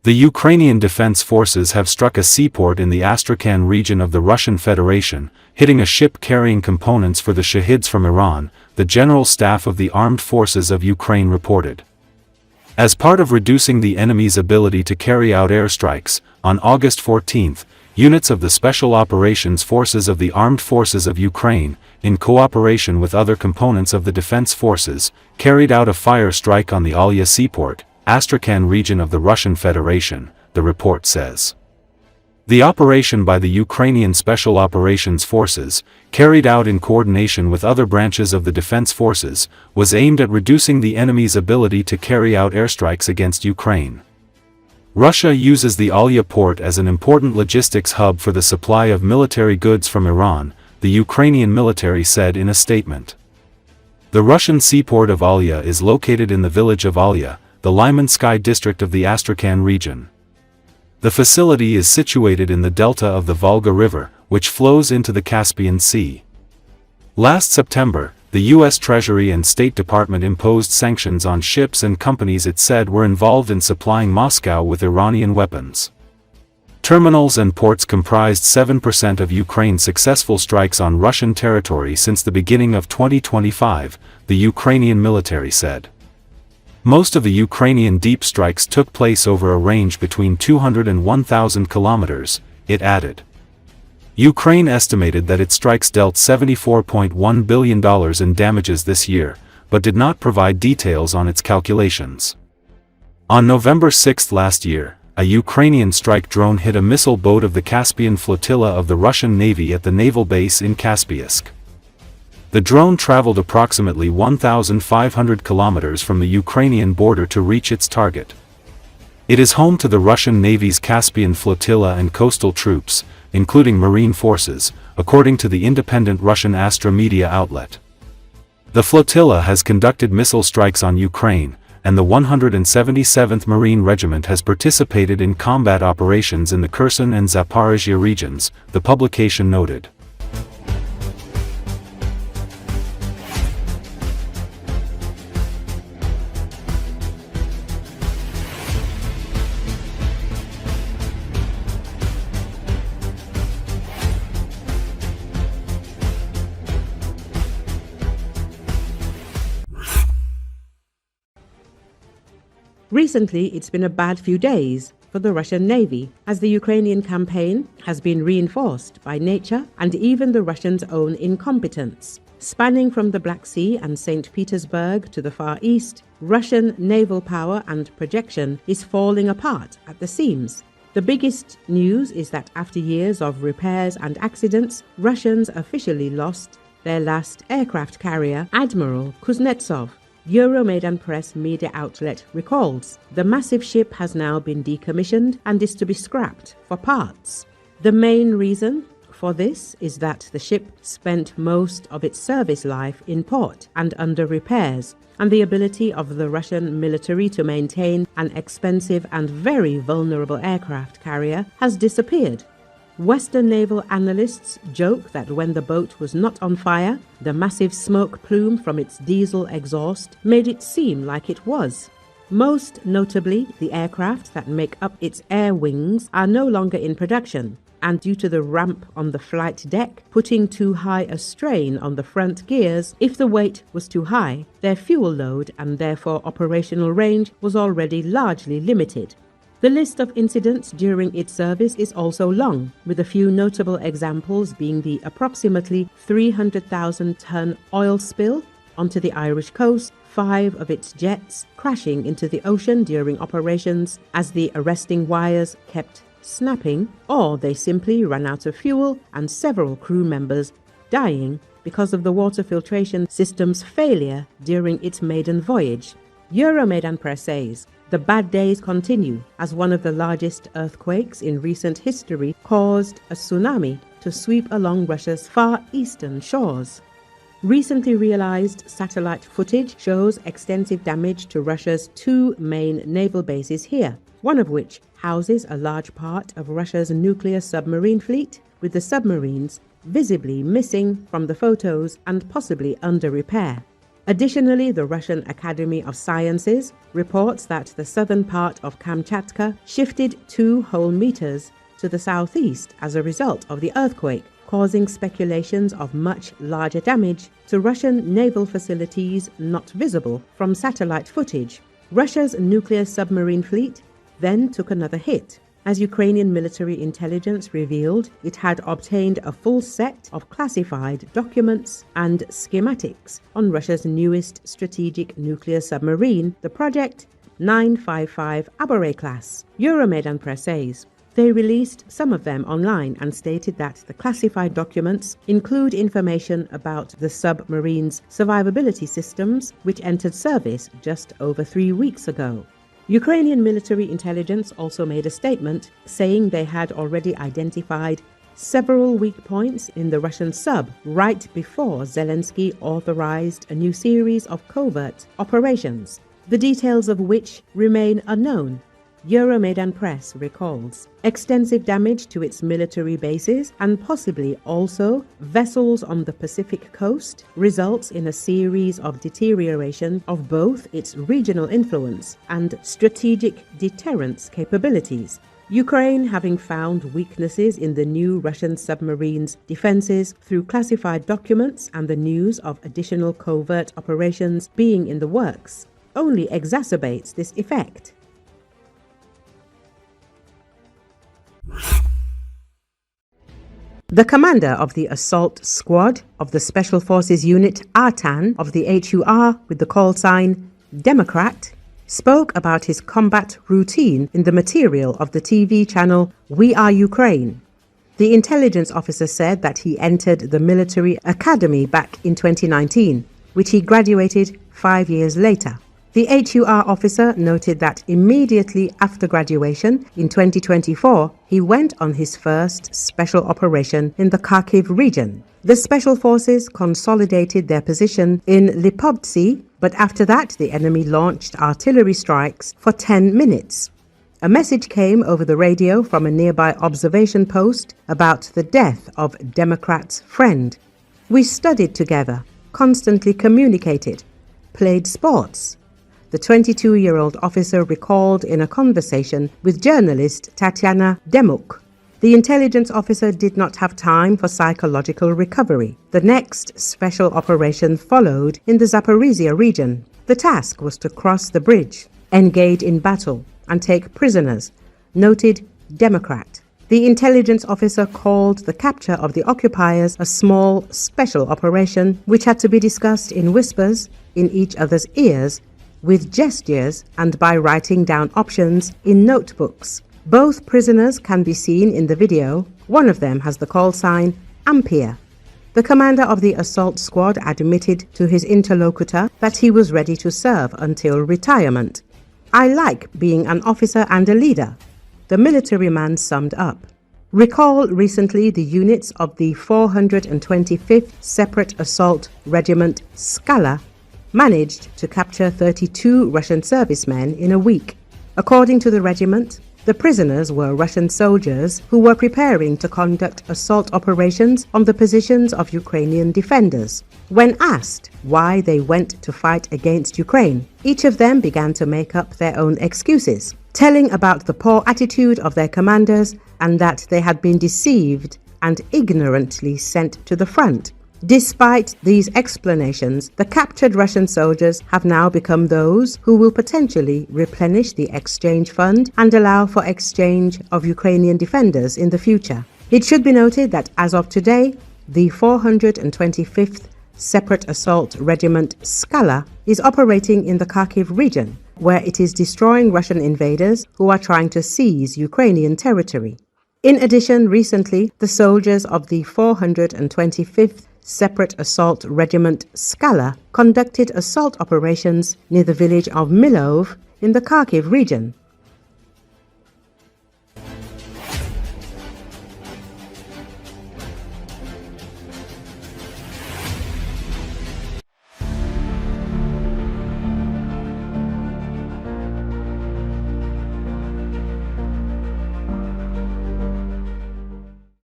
The Ukrainian Defense Forces have struck a seaport in the Astrakhan region of the Russian Federation, hitting a ship carrying components for the Shaheds from Iran, the General Staff of the Armed Forces of Ukraine reported. As part of reducing the enemy's ability to carry out airstrikes, on August 14, units of the Special Operations Forces of the Armed Forces of Ukraine, in cooperation with other components of the Defense Forces, carried out a fire strike on the Olya seaport, Astrakhan region of the Russian Federation, the report says. The operation by the Ukrainian Special Operations Forces, carried out in coordination with other branches of the Defense Forces, was aimed at reducing the enemy's ability to carry out airstrikes against Ukraine. Russia uses the Olya port as an important logistics hub for the supply of military goods from Iran, the Ukrainian military said in a statement. The Russian seaport of Olya is located in the village of Olya, the Lymansky district of the Astrakhan region. The facility is situated in the delta of the Volga River, which flows into the Caspian Sea. Last September, the U.S. Treasury and State Department imposed sanctions on ships and companies it said were involved in supplying Moscow with Iranian weapons. Terminals and ports comprised 7% of Ukraine's successful strikes on Russian territory since the beginning of 2025, the Ukrainian military said. Most of the Ukrainian deep strikes took place over a range between 200 and 1,000 kilometers, it added. Ukraine estimated that its strikes dealt $74.1 billion in damages this year, but did not provide details on its calculations. On November 6 last year, a Ukrainian strike drone hit a missile boat of the Caspian flotilla of the Russian Navy at the naval base in Kaspiask. The drone traveled approximately 1,500 kilometers from the Ukrainian border to reach its target. It is home to the Russian Navy's Caspian flotilla and coastal troops, including marine forces, according to the independent Russian Astra media outlet. The flotilla has conducted missile strikes on Ukraine, and the 177th Marine Regiment has participated in combat operations in the Kherson and Zaporizhia regions, the publication noted. Recently, it's been a bad few days for the Russian Navy, as the Ukrainian campaign has been reinforced by nature and even the Russians' own incompetence. Spanning from the Black Sea and St. Petersburg to the Far East, Russian naval power and projection is falling apart at the seams. The biggest news is that after years of repairs and accidents, Russians officially lost their last aircraft carrier, Admiral Kuznetsov. Euromaidan Press media outlet recalls the massive ship has now been decommissioned and is to be scrapped for parts. The main reason for this is that the ship spent most of its service life in port and under repairs, and the ability of the Russian military to maintain an expensive and very vulnerable aircraft carrier has disappeared. Western naval analysts joke that when the boat was not on fire, the massive smoke plume from its diesel exhaust made it seem like it was. Most notably, the aircraft that make up its air wings are no longer in production, and due to the ramp on the flight deck putting too high a strain on the front gears, if the weight was too high, their fuel load and therefore operational range was already largely limited. The list of incidents during its service is also long, with a few notable examples being the approximately 300,000-ton oil spill onto the Irish coast, 5 of its jets crashing into the ocean during operations as the arresting wires kept snapping, or they simply ran out of fuel, and several crew members dying because of the water filtration system's failure during its maiden voyage. Euromaidan Press says, the bad days continue as one of the largest earthquakes in recent history caused a tsunami to sweep along Russia's far eastern shores. Recently realized satellite footage shows extensive damage to Russia's 2 main naval bases here, one of which houses a large part of Russia's nuclear submarine fleet, with the submarines visibly missing from the photos and possibly under repair. Additionally, the Russian Academy of Sciences reports that the southern part of Kamchatka shifted 2 whole meters to the southeast as a result of the earthquake, causing speculations of much larger damage to Russian naval facilities not visible from satellite footage. Russia's nuclear submarine fleet then took another hit, as Ukrainian military intelligence revealed it had obtained a full set of classified documents and schematics on Russia's newest strategic nuclear submarine, the Project 955 Abore class. Euromaidan Press says they released some of them online and stated that the classified documents include information about the submarine's survivability systems, which entered service just over 3 weeks ago. Ukrainian military intelligence also made a statement saying they had already identified several weak points in the Russian sub right before Zelensky authorized a new series of covert operations, the details of which remain unknown. Euromaidan Press recalls extensive damage to its military bases and possibly also vessels on the Pacific coast results in a series of deterioration of both its regional influence and strategic deterrence capabilities. Ukraine, having found weaknesses in the new Russian submarine's defenses through classified documents and the news of additional covert operations being in the works, only exacerbates this effect. The commander of the assault squad of the Special Forces Unit Artan of the HUR with the call sign Democrat spoke about his combat routine in the material of the TV channel We Are Ukraine. The intelligence officer said that he entered the military academy back in 2019, which he graduated 5 years later. The HUR officer noted that immediately after graduation in 2024, he went on his first special operation in the Kharkiv region. The Special Forces consolidated their position in Lipovtsy, but after that the enemy launched artillery strikes for 10 minutes. A message came over the radio from a nearby observation post about the death of Democrat's friend. We studied together, constantly communicated, played sports. The 22-year-old officer recalled in a conversation with journalist Tatiana Demuk. The intelligence officer did not have time for psychological recovery. The next special operation followed in the Zaporizhia region. The task was to cross the bridge, engage in battle, and take prisoners, noted Democrat. The intelligence officer called the capture of the occupiers a small special operation which had to be discussed in whispers in each other's ears, with gestures and by writing down options in notebooks. Both prisoners can be seen in the video. One of them has the call sign Ampere. The commander of the assault squad admitted to his interlocutor that he was ready to serve until retirement. I like being an officer and a leader, the military man summed up. Recall recently the units of the 425th Separate Assault Regiment Skala managed to capture 32 Russian servicemen in a week. According to the regiment, the prisoners were Russian soldiers who were preparing to conduct assault operations on the positions of Ukrainian defenders. When asked why they went to fight against Ukraine, each of them began to make up their own excuses, telling about the poor attitude of their commanders and that they had been deceived and ignorantly sent to the front. Despite these explanations, the captured Russian soldiers have now become those who will potentially replenish the exchange fund and allow for exchange of Ukrainian defenders in the future. It should be noted that as of today, the 425th Separate Assault Regiment Skala is operating in the Kharkiv region, where it is destroying Russian invaders who are trying to seize Ukrainian territory. In addition, recently, the soldiers of the 425th Separate Assault Regiment Skala conducted assault operations near the village of Milov in the Kharkiv region.